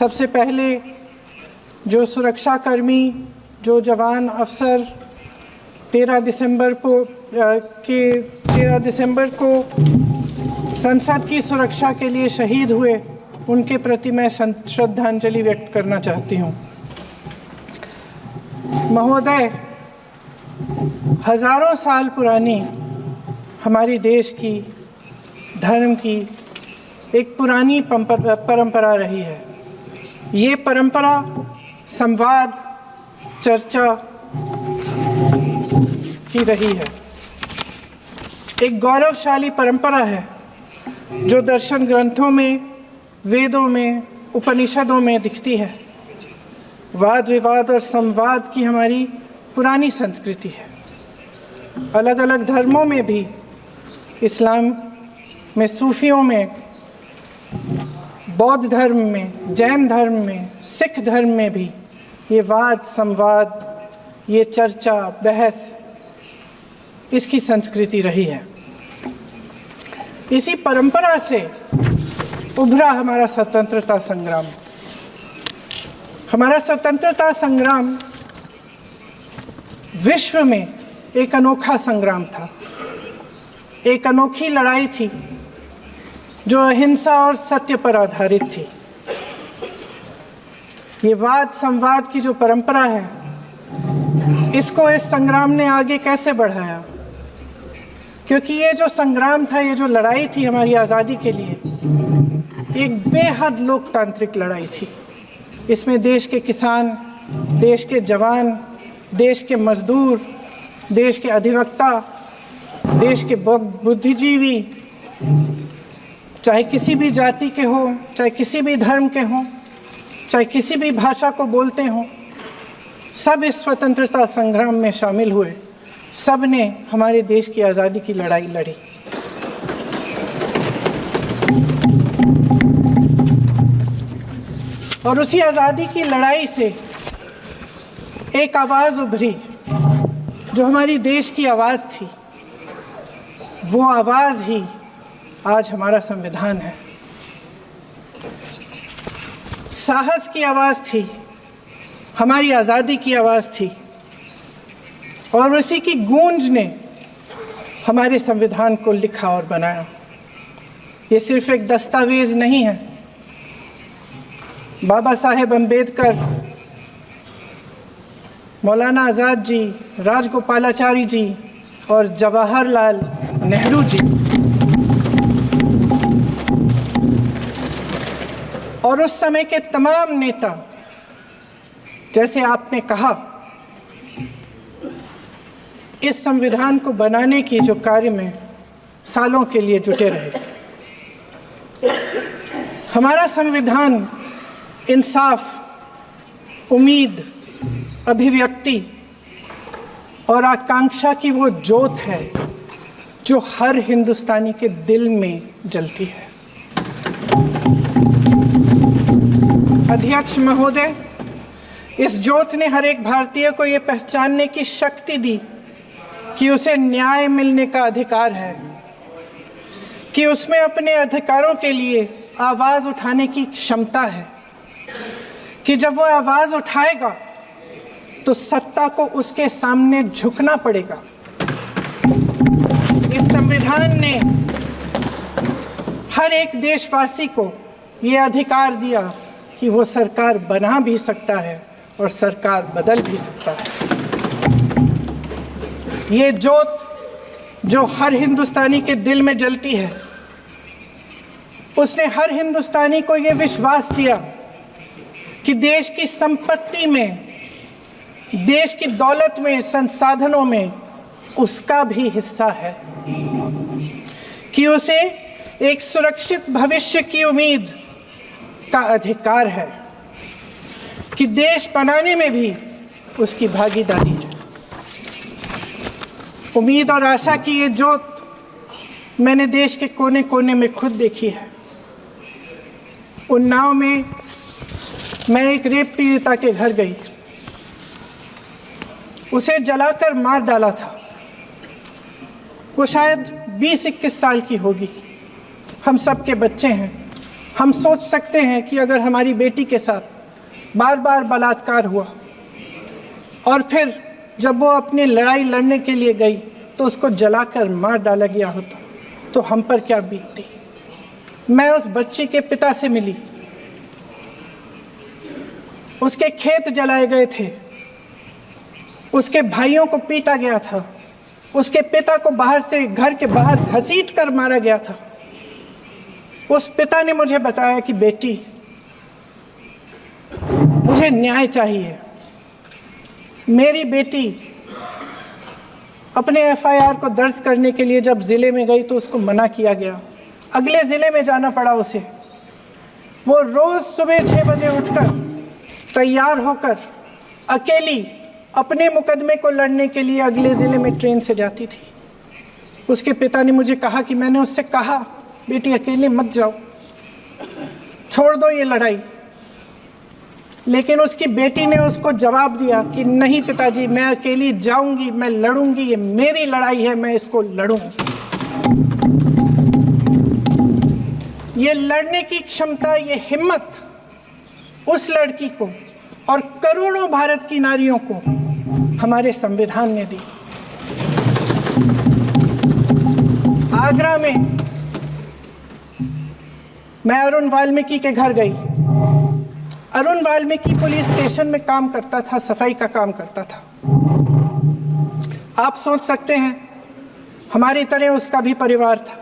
सबसे पहले जो सुरक्षाकर्मी, जो जवान अफसर 13 दिसंबर को संसद की सुरक्षा के लिए शहीद हुए, उनके प्रति मैं श्रद्धांजलि व्यक्त करना चाहती हूँ। महोदय, हजारों साल पुरानी हमारी देश की धर्म की एक पुरानी परंपरा रही है। ये परंपरा संवाद, चर्चा की रही है। एक गौरवशाली परंपरा है जो दर्शन ग्रंथों में, वेदों में, उपनिषदों में दिखती है। वाद विवाद और संवाद की हमारी पुरानी संस्कृति है। अलग अलग धर्मों में भी, इस्लाम में, सूफियों में, बौद्ध धर्म में, जैन धर्म में, सिख धर्म में भी ये वाद संवाद, ये चर्चा बहस, इसकी संस्कृति रही है। इसी परंपरा से उभरा हमारा स्वतंत्रता संग्राम। हमारा स्वतंत्रता संग्राम विश्व में एक अनोखा संग्राम था, एक अनोखी लड़ाई थी जो अहिंसा और सत्य पर आधारित थी। ये वाद संवाद की जो परंपरा है, इसको इस संग्राम ने आगे कैसे बढ़ाया? क्योंकि ये जो संग्राम था, ये जो लड़ाई थी हमारी आज़ादी के लिए, एक बेहद लोकतांत्रिक लड़ाई थी। इसमें देश के किसान, देश के जवान, देश के मजदूर, देश के अधिवक्ता, देश के बुद्धिजीवी, चाहे किसी भी जाति के हो, चाहे किसी भी धर्म के हों, चाहे किसी भी भाषा को बोलते हों, सब इस स्वतंत्रता संग्राम में शामिल हुए। सब ने हमारे देश की आज़ादी की लड़ाई लड़ी। और उसी आज़ादी की लड़ाई से एक आवाज़ उभरी जो हमारी देश की आवाज़ थी। वो आवाज़ ही आज हमारा संविधान है। साहस की आवाज़ थी, हमारी आज़ादी की आवाज़ थी, और उसी की गूंज ने हमारे संविधान को लिखा और बनाया। ये सिर्फ एक दस्तावेज नहीं है। बाबा साहेब अम्बेडकर, मौलाना आज़ाद जी, राजगोपालाचारी जी और जवाहरलाल नेहरू जी और उस समय के तमाम नेता, जैसे आपने कहा, इस संविधान को बनाने की जो कार्य में सालों के लिए जुटे रहे। हमारा संविधान इंसाफ, उम्मीद, अभिव्यक्ति और आकांक्षा की वो ज्योत है जो हर हिंदुस्तानी के दिल में जलती है। अध्यक्ष महोदय, इस ज्योत ने हर एक भारतीय को ये पहचानने की शक्ति दी कि उसे न्याय मिलने का अधिकार है, कि उसमें अपने अधिकारों के लिए आवाज़ उठाने की क्षमता है, कि जब वो आवाज़ उठाएगा तो सत्ता को उसके सामने झुकना पड़ेगा। इस संविधान ने हर एक देशवासी को ये अधिकार दिया कि वो सरकार बना भी सकता है और सरकार बदल भी सकता है। ये ज्योत जो हर हिंदुस्तानी के दिल में जलती है, उसने हर हिंदुस्तानी को ये विश्वास दिया कि देश की संपत्ति में, देश की दौलत में, संसाधनों में उसका भी हिस्सा है, कि उसे एक सुरक्षित भविष्य की उम्मीद का अधिकार है, कि देश बनाने में भी उसकी भागीदारी है। उम्मीद और आशा की ये ज्योत मैंने देश के कोने कोने में खुद देखी है। उन्नाव में मैं एक रेप पीड़िता के घर गई, उसे जलाकर मार डाला था। वो शायद 20-21 साल की होगी। हम सब के बच्चे हैं। हम सोच सकते हैं कि अगर हमारी बेटी के साथ बार बार बलात्कार हुआ और फिर जब वो अपनी लड़ाई लड़ने के लिए गई तो उसको जलाकर मार डाला गया होता तो हम पर क्या बीतती। मैं उस बच्ची के पिता से मिली, उसके खेत जलाए गए थे, उसके भाइयों को पीटा गया था, उसके पिता को बाहर से घर के बाहर घसीट कर मारा गया था। उस पिता ने मुझे बताया कि बेटी, मुझे न्याय चाहिए। मेरी बेटी अपने एफआईआर को दर्ज करने के लिए जब ज़िले में गई तो उसको मना किया गया, अगले ज़िले में जाना पड़ा उसे। वो रोज़ सुबह 6 बजे उठकर तैयार होकर अकेली अपने मुकदमे को लड़ने के लिए अगले ज़िले में ट्रेन से जाती थी। उसके पिता ने मुझे कहा कि मैंने उससे कहा, बेटी अकेले मत जाओ, छोड़ दो ये लड़ाई, लेकिन उसकी बेटी ने उसको जवाब दिया कि नहीं पिताजी, मैं अकेली जाऊंगी, मैं लड़ूंगी, ये मेरी लड़ाई है, मैं इसको लड़ूंगी। ये लड़ने की क्षमता, ये हिम्मत उस लड़की को और करोड़ों भारत की नारियों को हमारे संविधान ने दी। आगरा में मैं अरुण वाल्मीकि के घर गई। अरुण वाल्मीकि पुलिस स्टेशन में काम करता था, सफाई का काम करता था। आप सोच सकते हैं हमारी तरह उसका भी परिवार था।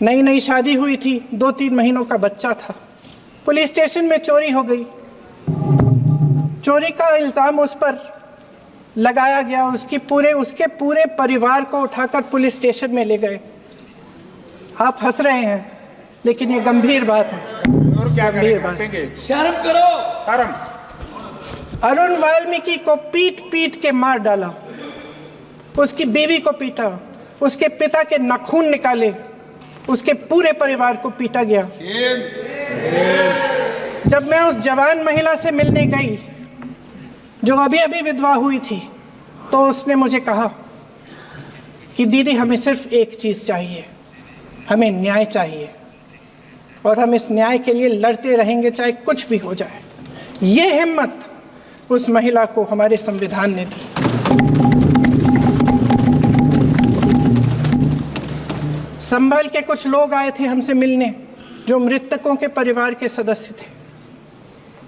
नई नई शादी हुई थी, 2-3 महीनों का बच्चा था। पुलिस स्टेशन में चोरी हो गई। चोरी का इल्ज़ाम उस पर लगाया गया। उसके पूरे परिवार को उठाकर पुलिस स्टेशन में ले गए। आप हंस रहे हैं, लेकिन ये गंभीर बात है। और क्या गंभीर बात। शर्म करो, शर्म। अरुण वाल्मीकि को पीट पीट के मार डाला, उसकी बीवी को पीटा, उसके पिता के नाखून निकाले, उसके पूरे परिवार को पीटा गया। जब मैं उस जवान महिला से मिलने गई जो अभी अभी विधवा हुई थी, तो उसने मुझे कहा कि दीदी, हमें सिर्फ एक चीज़ चाहिए, हमें न्याय चाहिए और हम इस न्याय के लिए लड़ते रहेंगे, चाहे कुछ भी हो जाए। ये हिम्मत उस महिला को हमारे संविधान ने दी। संभल के कुछ लोग आए थे हमसे मिलने जो मृतकों के परिवार के सदस्य थे।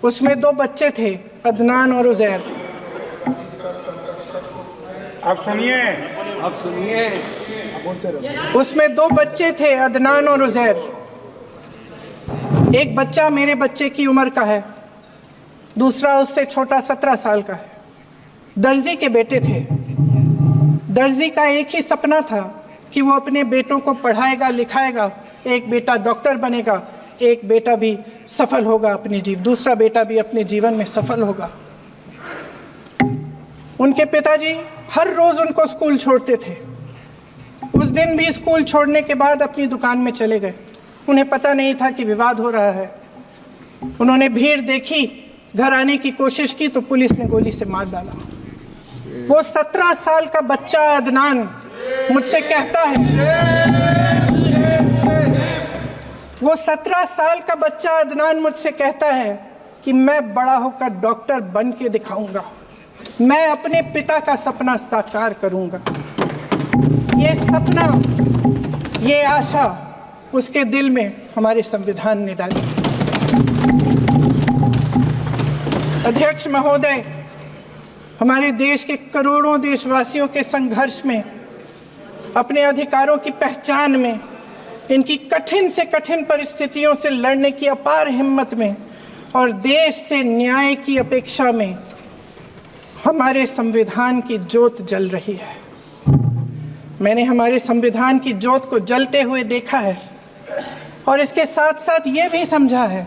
उसमें 2 बच्चे थे, अदनान और उजैर। आप सुनिए, आप सुनिए। उसमें 2 बच्चे थे, अदनान और उजैर। एक बच्चा मेरे बच्चे की उम्र का है, दूसरा उससे छोटा 17 साल का है। दर्जी के बेटे थे। दर्जी का एक ही सपना था कि वो अपने बेटों को पढ़ाएगा, लिखाएगा। एक बेटा डॉक्टर बनेगा, एक बेटा भी सफल होगा दूसरा बेटा भी अपने जीवन में सफल होगा। उनके पिताजी हर रोज़ उनको स्कूल छोड़ते थे। उस दिन भी स्कूल छोड़ने के बाद अपनी दुकान में चले गए। उन्हें पता नहीं था कि विवाद हो रहा है। उन्होंने भीड़ देखी, घर आने की कोशिश की तो पुलिस ने गोली से मार डाला। वो 17 साल का बच्चा अदनान मुझसे कहता है, वो 17 साल का बच्चा अदनान मुझसे कहता है कि मैं बड़ा होकर डॉक्टर बन के दिखाऊंगा, मैं अपने पिता का सपना साकार करूंगा। ये सपना, ये आशा उसके दिल में हमारे संविधान ने डाली। अध्यक्ष महोदय, हमारे देश के करोड़ों देशवासियों के संघर्ष में, अपने अधिकारों की पहचान में, इनकी कठिन से कठिन परिस्थितियों से लड़ने की अपार हिम्मत में और देश से न्याय की अपेक्षा में हमारे संविधान की ज्योत जल रही है। मैंने हमारे संविधान की ज्योत को जलते हुए देखा है और इसके साथ साथ ये भी समझा है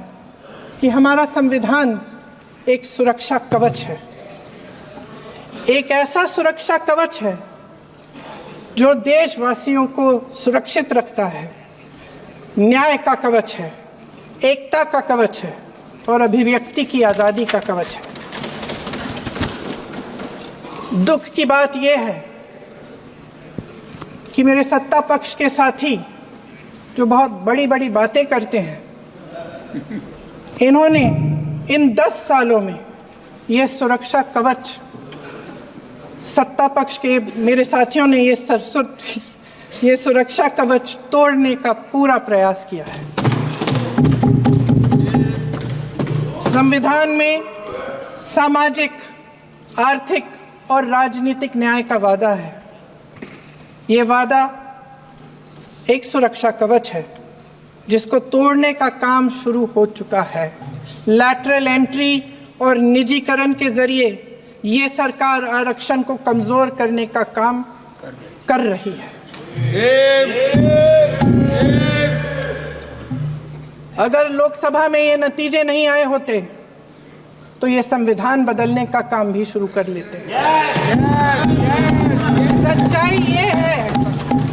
कि हमारा संविधान एक सुरक्षा कवच है। एक ऐसा सुरक्षा कवच है जो देशवासियों को सुरक्षित रखता है, न्याय का कवच है, एकता का कवच है और अभिव्यक्ति की आज़ादी का कवच है। दुख की बात यह है कि मेरे सत्ता पक्ष के साथी जो बहुत बड़ी बड़ी बातें करते हैं, इन्होंने इन 10 सालों में ये सुरक्षा कवच, सत्ता पक्ष के मेरे साथियों ने ये सुरक्षा कवच तोड़ने का पूरा प्रयास किया है। संविधान में सामाजिक, आर्थिक और राजनीतिक न्याय का वादा है। ये वादा एक सुरक्षा कवच है जिसको तोड़ने का काम शुरू हो चुका है। लैटरल एंट्री और निजीकरण के जरिए ये सरकार आरक्षण को कमजोर करने का काम कर रही है। अगर लोकसभा में ये नतीजे नहीं आए होते तो ये संविधान बदलने का काम भी शुरू कर लेते।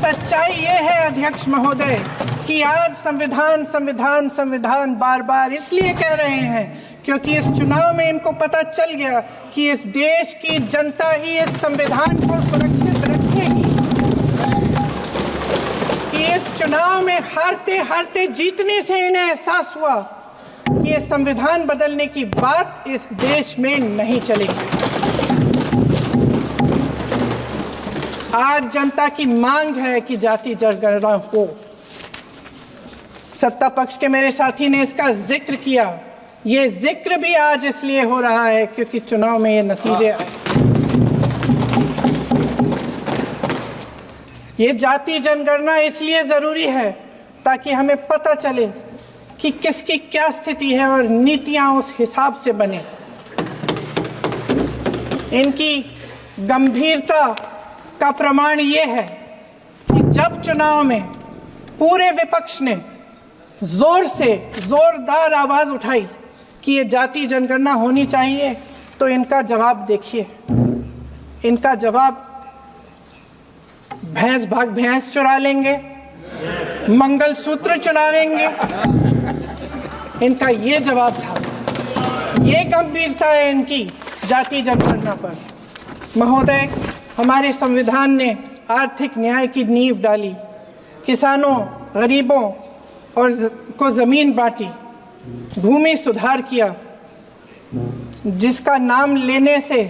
सच्चाई ये है अध्यक्ष महोदय कि आज संविधान बार बार इसलिए कह रहे हैं क्योंकि इस चुनाव में इनको पता चल गया कि इस देश की जनता ही इस संविधान को सुरक्षित रखेगी, कि इस चुनाव में हारते हारते जीतने से इन्हें एहसास हुआ कि ये संविधान बदलने की बात इस देश में नहीं चलेगी। आज जनता की मांग है कि जाति जनगणना हो। सत्ता पक्ष के मेरे साथी ने इसका जिक्र किया। ये जिक्र भी आज इसलिए हो रहा है क्योंकि चुनाव में ये नतीजे आए। ये जाति जनगणना इसलिए जरूरी है ताकि हमें पता चले कि किसकी क्या स्थिति है और नीतियां उस हिसाब से बने। इनकी गंभीरता का प्रमाण ये है कि जब चुनाव में पूरे विपक्ष ने जोरदार आवाज उठाई कि ये जाति जनगणना होनी चाहिए, तो इनका जवाब देखिए। इनका जवाब भैंस भाग भैंस चुरा लेंगे, मंगलसूत्र चुरा लेंगे, इनका ये जवाब था। ये गंभीरता है इनकी जाति जनगणना पर। महोदय, हमारे संविधान ने आर्थिक न्याय की नींव डाली, किसानों, गरीबों और को जमीन बांटी, भूमि सुधार किया, जिसका नाम लेने से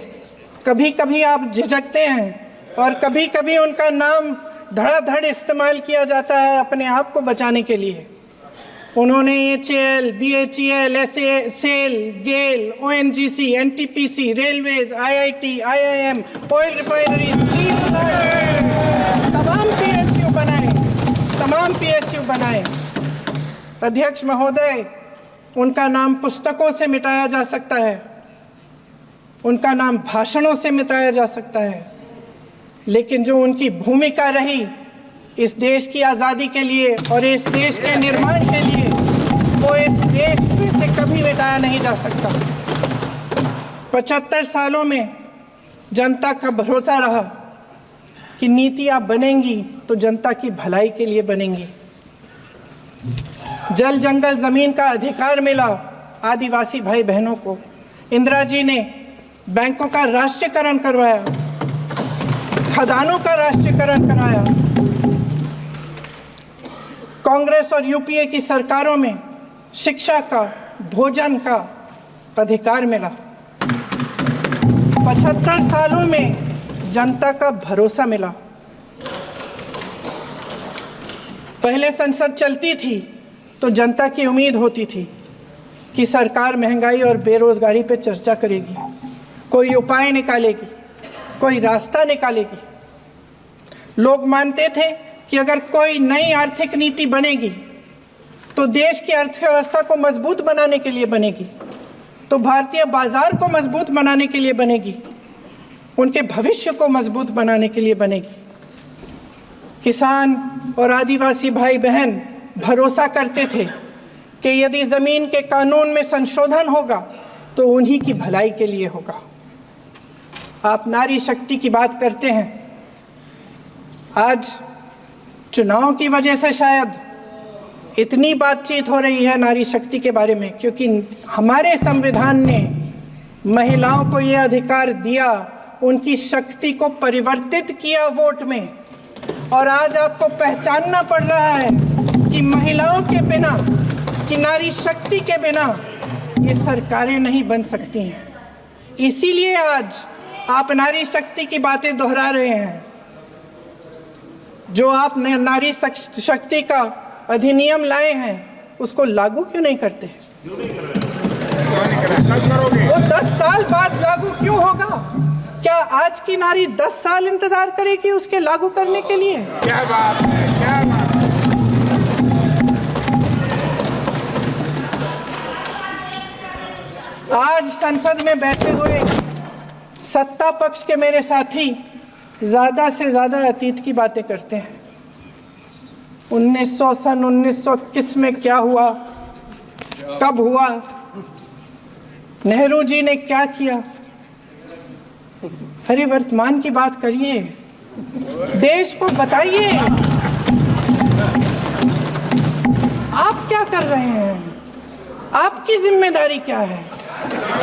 कभी कभी आप झिझकते हैं और कभी कभी उनका नाम धड़ाधड़ इस्तेमाल किया जाता है अपने आप को बचाने के लिए। उन्होंने HAL, BHEL, SAIL, GAIL, ONGC, NTPC, railways, IIT, IIM, oil refinery, तमाम PSU बनाए। अध्यक्ष महोदय, उनका नाम पुस्तकों से मिटाया जा सकता है, उनका नाम भाषणों से मिटाया जा सकता है, लेकिन जो उनकी भूमिका रही इस देश की आज़ादी के लिए और इस देश के निर्माण के लिए, वो इस देश में से कभी मिटाया नहीं जा सकता। 75 सालों में जनता का भरोसा रहा कि नीतियाँ बनेंगी तो जनता की भलाई के लिए बनेंगी। जल जंगल जमीन का अधिकार मिला आदिवासी भाई बहनों को। इंदिरा जी ने बैंकों का राष्ट्रीयकरण करवाया, खदानों का राष्ट्रीयकरण कराया। कांग्रेस और यूपीए की सरकारों में शिक्षा का, भोजन का अधिकार मिला। 75 सालों में जनता का भरोसा मिला। पहले संसद चलती थी तो जनता की उम्मीद होती थी कि सरकार महंगाई और बेरोजगारी पर चर्चा करेगी, कोई उपाय निकालेगी, कोई रास्ता निकालेगी। लोग मानते थे कि अगर कोई नई आर्थिक नीति बनेगी तो देश की अर्थव्यवस्था को मजबूत बनाने के लिए बनेगी, तो भारतीय बाजार को मजबूत बनाने के लिए बनेगी, उनके भविष्य को मजबूत बनाने के लिए बनेगी। किसान और आदिवासी भाई बहन भरोसा करते थे कि यदि जमीन के कानून में संशोधन होगा तो उन्हीं की भलाई के लिए होगा। आप नारी शक्ति की बात करते हैं। आज चुनाव की वजह से शायद इतनी बातचीत हो रही है नारी शक्ति के बारे में, क्योंकि हमारे संविधान ने महिलाओं को यह अधिकार दिया, उनकी शक्ति को परिवर्तित किया वोट में। और आज आपको पहचानना पड़ रहा है कि महिलाओं के बिना कि नारी शक्ति के बिना ये सरकारें नहीं बन सकती हैं। इसीलिए आज आप नारी शक्ति की बातें दोहरा रहे हैं। जो आप नारी शक्ति का अधिनियम लाए हैं उसको लागू क्यों नहीं करते? वो 10 साल बाद लागू क्यों होगा? क्या आज की नारी 10 साल इंतजार करेगी उसके लागू करने के लिए? क्या बात है, क्या बात। आज संसद में बैठे हुए सत्ता पक्ष के मेरे साथी ज्यादा से ज्यादा अतीत की बातें करते हैं। 1921 में क्या हुआ, कब हुआ, नेहरू जी ने क्या किया। अरे वर्तमान की बात करिए, देश को बताइए आप क्या कर रहे हैं, आपकी जिम्मेदारी क्या है?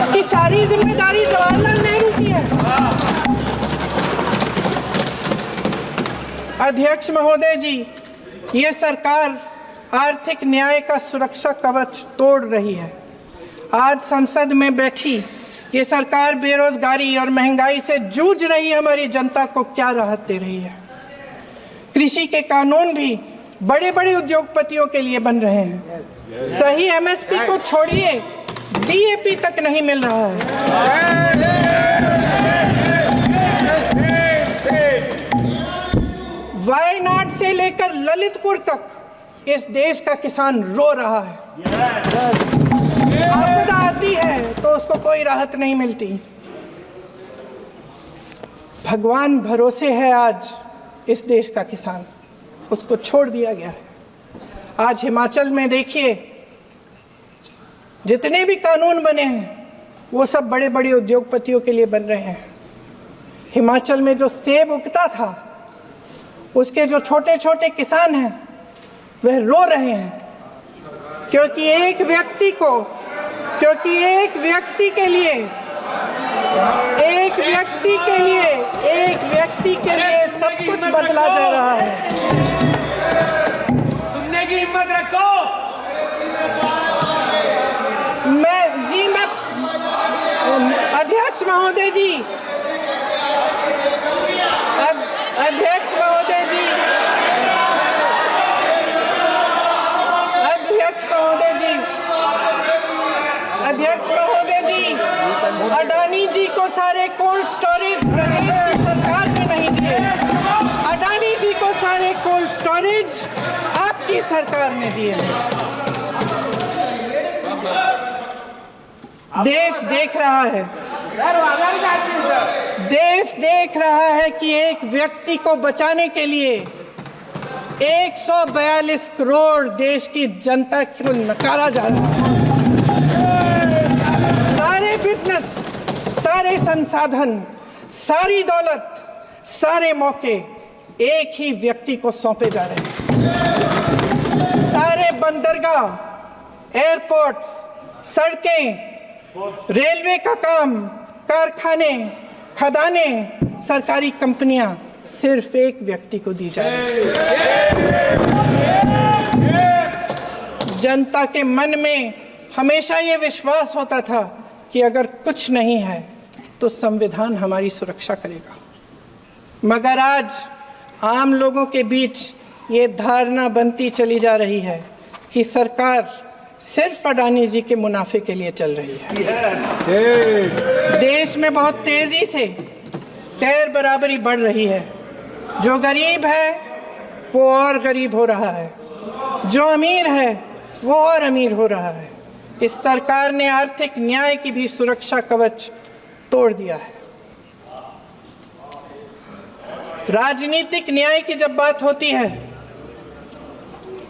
कि सारी जिम्मेदारी जवाहरलाल नेहरू की है। अध्यक्ष महोदय जी, ये सरकार आर्थिक न्याय का सुरक्षा कवच तोड़ रही है। आज संसद में बैठी ये सरकार बेरोजगारी और महंगाई से जूझ रही हमारी जनता को क्या राहत दे रही है? कृषि के कानून भी बड़े बड़े उद्योगपतियों के लिए बन रहे हैं। सही एमएसपी को छोड़िए, डीएपी तक नहीं मिल रहा है। वायनाड से लेकर ललितपुर तक इस देश का किसान रो रहा है। आपदा आती है तो उसको कोई राहत नहीं मिलती। भगवान भरोसे है आज इस देश का किसान, उसको छोड़ दिया गया है। आज हिमाचल में देखिए, जितने भी कानून बने हैं वो सब बड़े बड़े उद्योगपतियों के लिए बन रहे हैं। हिमाचल में जो सेब उगता था उसके जो छोटे छोटे किसान हैं वह रो रहे हैं, क्योंकि एक व्यक्ति के लिए सब कुछ बदला जा रहा है। सुनने की हिम्मत रखो। मैं अध्यक्ष महोदय जी, अध्यक्ष महोदय जी, अडानी जी को सारे कोल्ड स्टोरेज प्रदेश की सरकार ने नहीं दिए। अडानी जी को सारे कोल्ड स्टोरेज आपकी सरकार ने दिए हैं। देश देख रहा है कि एक व्यक्ति को बचाने के लिए 142 करोड़ देश की जनता को नकारा जा रहा है। सारे बिजनेस, सारे संसाधन, सारी दौलत, सारे मौके एक ही व्यक्ति को सौंपे जा रहे हैं। सारे बंदरगाह, एयरपोर्ट्स, सड़कें, रेलवे का काम, कारखाने, खदाने, सरकारी कंपनियां सिर्फ एक व्यक्ति को दी जा रही है। जनता के मन में हमेशा ये विश्वास होता था कि अगर कुछ नहीं है तो संविधान हमारी सुरक्षा करेगा, मगर आज आम लोगों के बीच ये धारणा बनती चली जा रही है कि सरकार सिर्फ अडानी जी के मुनाफे के लिए चल रही है। देश में बहुत तेजी से गैर बराबरी बढ़ रही है। जो गरीब है वो और गरीब हो रहा है, जो अमीर है वो और अमीर हो रहा है। इस सरकार ने आर्थिक न्याय की भी सुरक्षा कवच तोड़ दिया है। राजनीतिक न्याय की जब बात होती है,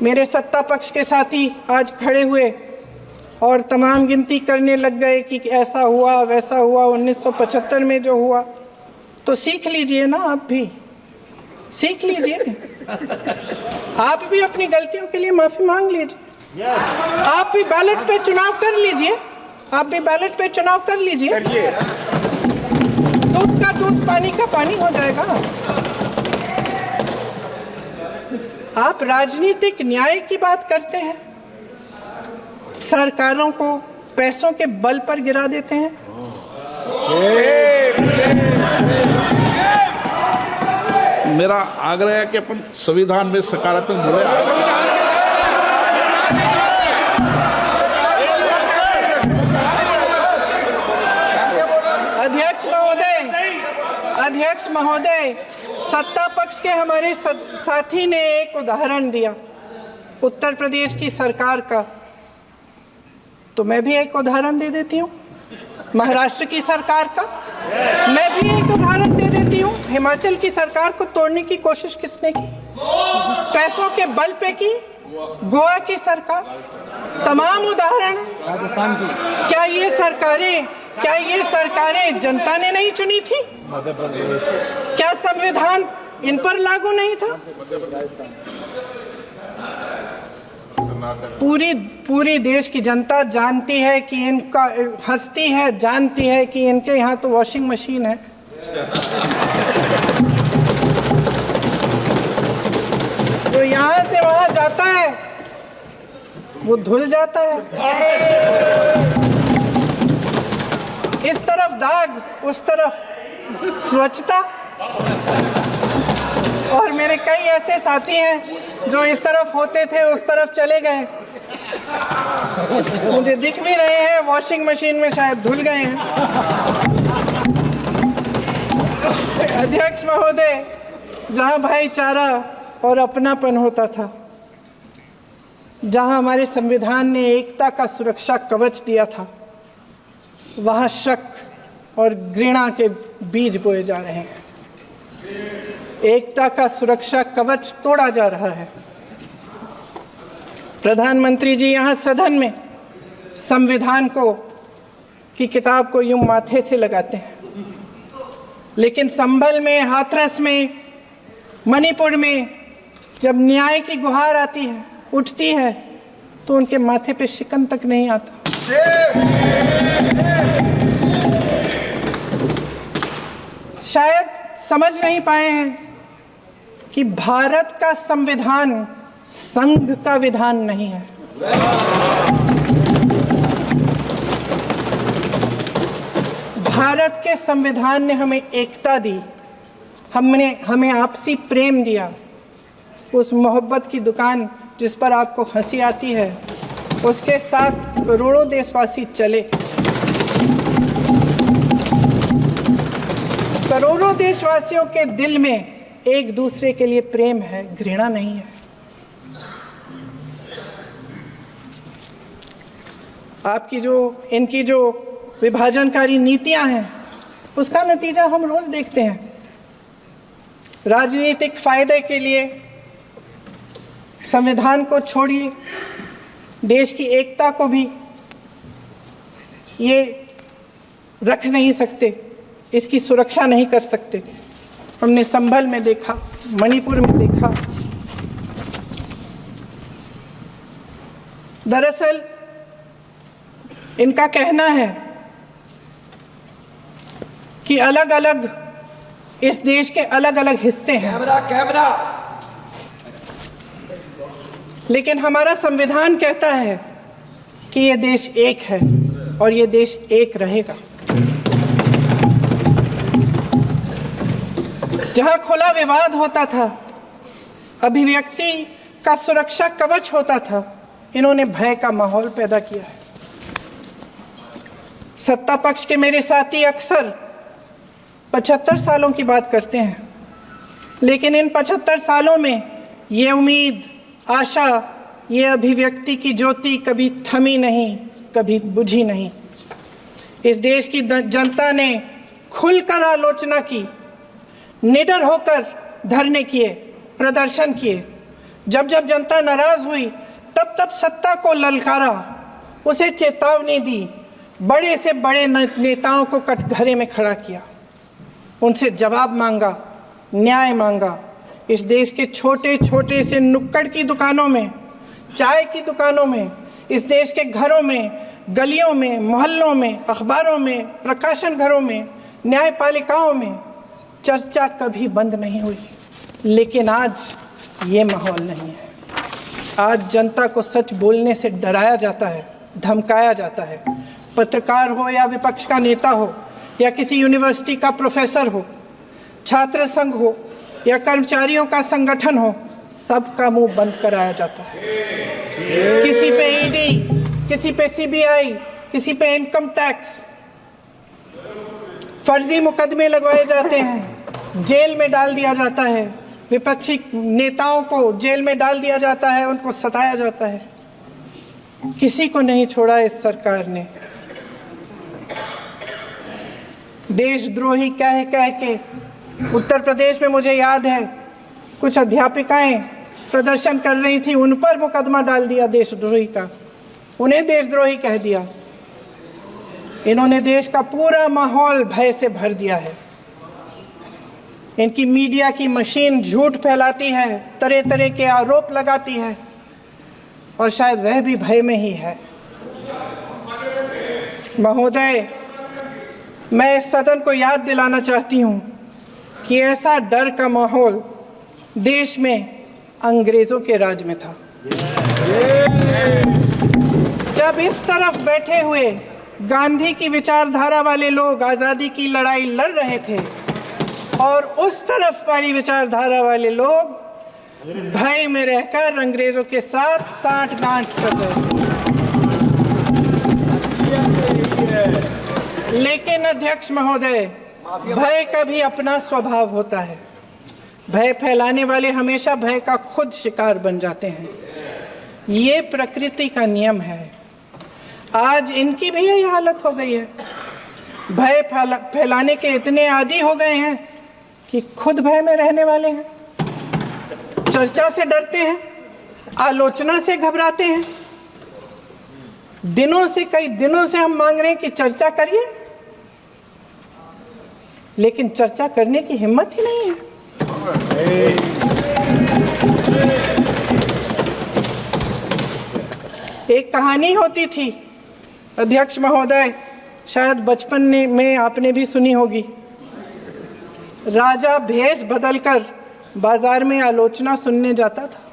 मेरे सत्ता पक्ष के साथी आज खड़े हुए और तमाम गिनती करने लग गए कि ऐसा हुआ वैसा हुआ, 1975 में जो हुआ। तो सीख लीजिए ना, आप भी सीख लीजिए। आप भी अपनी गलतियों के लिए माफी मांग लीजिए। आप भी बैलेट पे चुनाव कर लीजिए, दूध का दूध, पानी का पानी हो जाएगा। आप राजनीतिक न्याय की बात करते हैं। सरकारों को पैसों के बल पर गिरा देते हैं। मेरा आग्रह है कि अपन संविधान में सकारात्मक बोले। अध्यक्ष महोदय, सत्ता पक्ष के हमारे साथी ने एक उदाहरण दिया उत्तर प्रदेश की सरकार का, तो मैं भी एक उदाहरण दे देती हूँ महाराष्ट्र की सरकार का। मैं भी एक उदाहरण दे देती हूँ हिमाचल की सरकार को तोड़ने की कोशिश किसने की, पैसों के बल पे की, गोवा की सरकार। तमाम उदाहरण राजस्थान की। क्या ये सरकारें जनता ने नहीं चुनी थी? क्या संविधान इन पर लागू नहीं था? पूरी देश की जनता जानती है कि इनका हंसती है, जानती है कि इनके यहाँ तो वॉशिंग मशीन है। जो यहाँ से वहाँ जाता है वो धुल जाता है। इस तरफ दाग, उस तरफ स्वच्छता। और मेरे कई ऐसे साथी हैं जो इस तरफ होते थे उस तरफ चले गए, मुझे दिख भी रहे हैं, वॉशिंग मशीन में शायद धुल गए हैं। अध्यक्ष महोदय, जहां भाईचारा और अपनापन होता था, जहां हमारे संविधान ने एकता का सुरक्षा कवच दिया था, वहां शक और घृणा के बीज बोए जा रहे हैं। एकता का सुरक्षा कवच तोड़ा जा रहा है। प्रधानमंत्री जी यहाँ सदन में संविधान की किताब को यूं माथे से लगाते हैं, लेकिन संभल में, हाथरस में, मणिपुर में जब न्याय की गुहार आती है, उठती है, तो उनके माथे पे शिकन तक नहीं आता। शायद समझ नहीं पाए हैं कि भारत का संविधान संघ का विधान नहीं है। भारत के संविधान ने हमें एकता दी, हमें आपसी प्रेम दिया। उस मोहब्बत की दुकान जिस पर आपको हंसी आती है, उसके साथ करोड़ों देशवासी चले। करोड़ों देशवासियों के दिल में एक दूसरे के लिए प्रेम है, घृणा नहीं है। इनकी जो विभाजनकारी नीतियां हैं, उसका नतीजा हम रोज देखते हैं। राजनीतिक फायदे के लिए संविधान को छोड़िए, देश की एकता को भी ये रख नहीं सकते, इसकी सुरक्षा नहीं कर सकते। हमने संभल में देखा, मणिपुर में देखा। दरअसल इनका कहना है कि अलग अलग इस देश के अलग अलग हिस्से हैं। कैमरा। लेकिन हमारा संविधान कहता है कि ये देश एक है और ये देश एक रहेगा। जहां खुला विवाद होता था, अभिव्यक्ति का सुरक्षा कवच होता था, इन्होंने भय का माहौल पैदा किया है। सत्ता पक्ष के मेरे साथी अक्सर 75 सालों की बात करते हैं, लेकिन इन 75 सालों में ये उम्मीद, आशा, ये अभिव्यक्ति की ज्योति कभी थमी नहीं, कभी बुझी नहीं। इस देश की जनता ने खुलकर आलोचना की, निडर होकर धरने किए, प्रदर्शन किए। जब जब जनता नाराज हुई, तब तब सत्ता को ललकारा, उसे चेतावनी दी, बड़े से बड़े नेताओं को कटघरे में खड़ा किया, उनसे जवाब मांगा, न्याय मांगा। इस देश के छोटे छोटे से नुक्कड़ की दुकानों में, चाय की दुकानों में, इस देश के घरों में, गलियों में, मोहल्लों में, अखबारों में, प्रकाशन घरों में, न्यायपालिकाओं में चर्चा कभी बंद नहीं हुई। लेकिन आज ये माहौल नहीं है। आज जनता को सच बोलने से डराया जाता है, धमकाया जाता है। पत्रकार हो या विपक्ष का नेता हो या किसी यूनिवर्सिटी का प्रोफेसर हो, छात्र संघ हो या कर्मचारियों का संगठन हो, सबका मुंह बंद कराया जाता है। किसी पे ईडी, किसी पे सीबीआई, किसी पे इनकम टैक्स, फर्जी मुकदमे लगवाए जाते हैं, जेल में डाल दिया जाता है। विपक्षी नेताओं को जेल में डाल दिया जाता है, उनको सताया जाता है। किसी को नहीं छोड़ा इस सरकार ने। देशद्रोही कह के उत्तर प्रदेश में मुझे याद है कुछ अध्यापिकाएं प्रदर्शन कर रही थी, उन पर मुकदमा डाल दिया देशद्रोही का, उन्हें देशद्रोही कह दिया। इन्होंने देश का पूरा माहौल भय से भर दिया है। इनकी मीडिया की मशीन झूठ फैलाती है, तरह तरह के आरोप लगाती है, और शायद वह भी भय में ही है। महोदय, मैं इस सदन को याद दिलाना चाहती हूँ कि ऐसा डर का माहौल देश में अंग्रेजों के राज में था। जब इस तरफ बैठे हुए गांधी की विचारधारा वाले लोग आज़ादी की लड़ाई लड़ रहे थे और उस तरफ वाली विचारधारा वाले लोग भय में रहकर अंग्रेजों के साथ साठगांठ कर रहे थे। लेकिन अध्यक्ष महोदय, भय का भी अपना स्वभाव होता है। भय फैलाने वाले हमेशा भय का खुद शिकार बन जाते हैं। ये प्रकृति का नियम है। आज इनकी भी यही हालत हो गई है। भय फैलाने के इतने आदी हो गए हैं कि खुद भय में रहने वाले हैं। चर्चा से डरते हैं, आलोचना से घबराते हैं। कई दिनों से हम मांग रहे हैं कि चर्चा करिए, लेकिन चर्चा करने की हिम्मत ही नहीं है। एक कहानी होती थी अध्यक्ष महोदय, शायद बचपन में आपने भी सुनी होगी। राजा भेष बदलकर बाजार में आलोचना सुनने जाता था।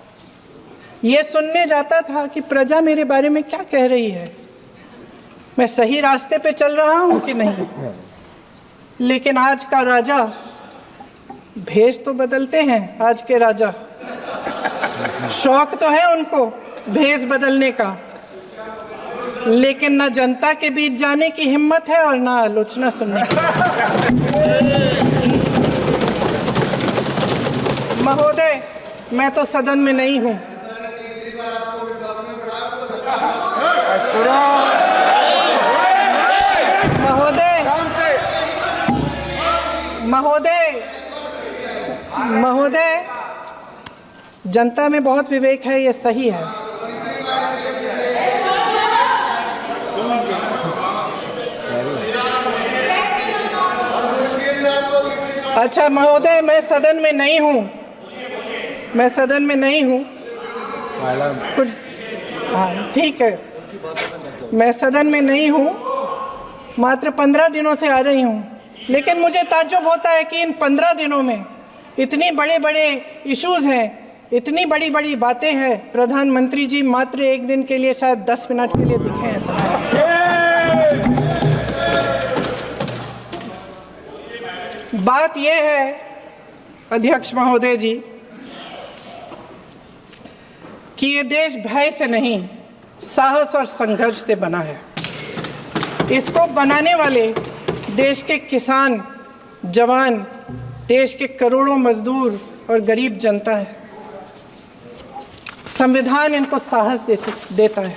ये सुनने जाता था कि प्रजा मेरे बारे में क्या कह रही है, मैं सही रास्ते पे चल रहा हूं कि नहीं। लेकिन आज का राजा, भेष तो बदलते हैं आज के राजा, शौक तो है उनको भेष बदलने का, लेकिन ना जनता के बीच जाने की हिम्मत है और ना आलोचना सुनने की। महोदय, मैं तो सदन में नहीं हूं। महोदय, जनता में बहुत विवेक है, ये सही है। अच्छा महोदय, मैं सदन में नहीं हूँ। कुछ हाँ ठीक है, मैं सदन में नहीं हूँ, मात्र 15 दिनों से आ रही हूँ। लेकिन मुझे ताज्जुब होता है कि इन 15 दिनों में इतनी बड़े इश्यूज हैं, इतनी बड़ी बातें हैं। प्रधानमंत्री जी मात्र एक दिन के लिए, शायद 10 मिनट के लिए दिखे हैं सब। बात यह है अध्यक्ष महोदय जी कि ये देश भय से नहीं, साहस और संघर्ष से बना है। इसको बनाने वाले देश के किसान, जवान, देश के करोड़ों मजदूर और गरीब जनता है। संविधान इनको साहस देता है।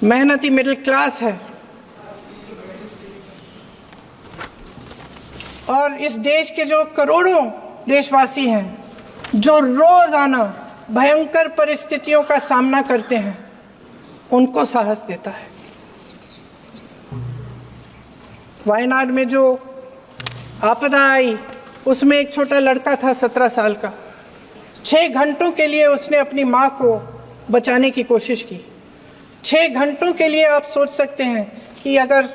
मेहनती मिडिल क्लास है। और इस देश के जो करोड़ों देशवासी हैं, जो रोजाना भयंकर परिस्थितियों का सामना करते हैं, उनको साहस देता है। वायनाड में जो आपदा आई, उसमें एक छोटा लड़का था 17 साल का। 6 घंटों के लिए उसने अपनी माँ को बचाने की कोशिश की। 6 घंटों के लिए आप सोच सकते हैं कि अगर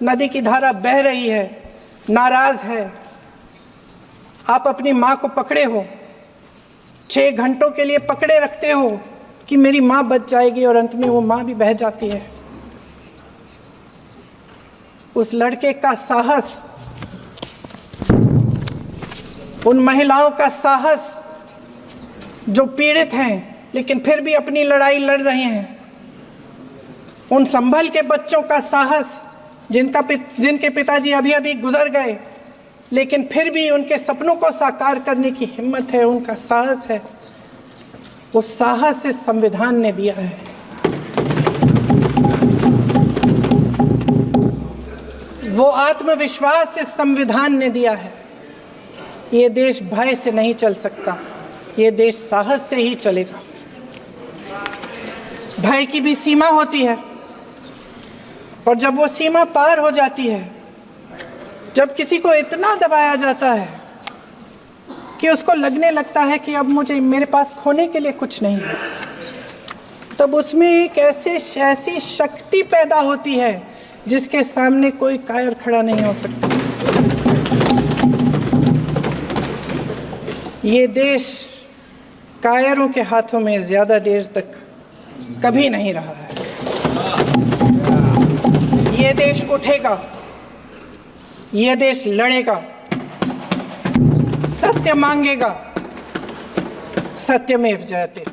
नदी की धारा बह रही है, नाराज है, आप अपनी माँ को पकड़े हो, 6 घंटों के लिए पकड़े रखते हो कि मेरी माँ बच जाएगी, और अंत में वो माँ भी बह जाती है। उस लड़के का साहस, उन महिलाओं का साहस जो पीड़ित हैं लेकिन फिर भी अपनी लड़ाई लड़ रहे हैं, उन संभल के बच्चों का साहस जिनके पिताजी अभी अभी गुजर गए लेकिन फिर भी उनके सपनों को साकार करने की हिम्मत है, उनका साहस है, वो साहस इस संविधान ने दिया है। वो आत्मविश्वास इस संविधान ने दिया है। ये देश भय से नहीं चल सकता, ये देश साहस से ही चलेगा। भय की भी सीमा होती है, और जब वो सीमा पार हो जाती है, जब किसी को इतना दबाया जाता है कि उसको लगने लगता है कि अब मेरे पास खोने के लिए कुछ नहीं है, तब उसमें एक ऐसी शक्ति पैदा होती है जिसके सामने कोई कायर खड़ा नहीं हो सकता। ये देश कायरों के हाथों में ज़्यादा देर तक कभी नहीं रहा है। ये देश उठेगा, ये देश लड़ेगा, सत्य मांगेगा, सत्यमेव जयते।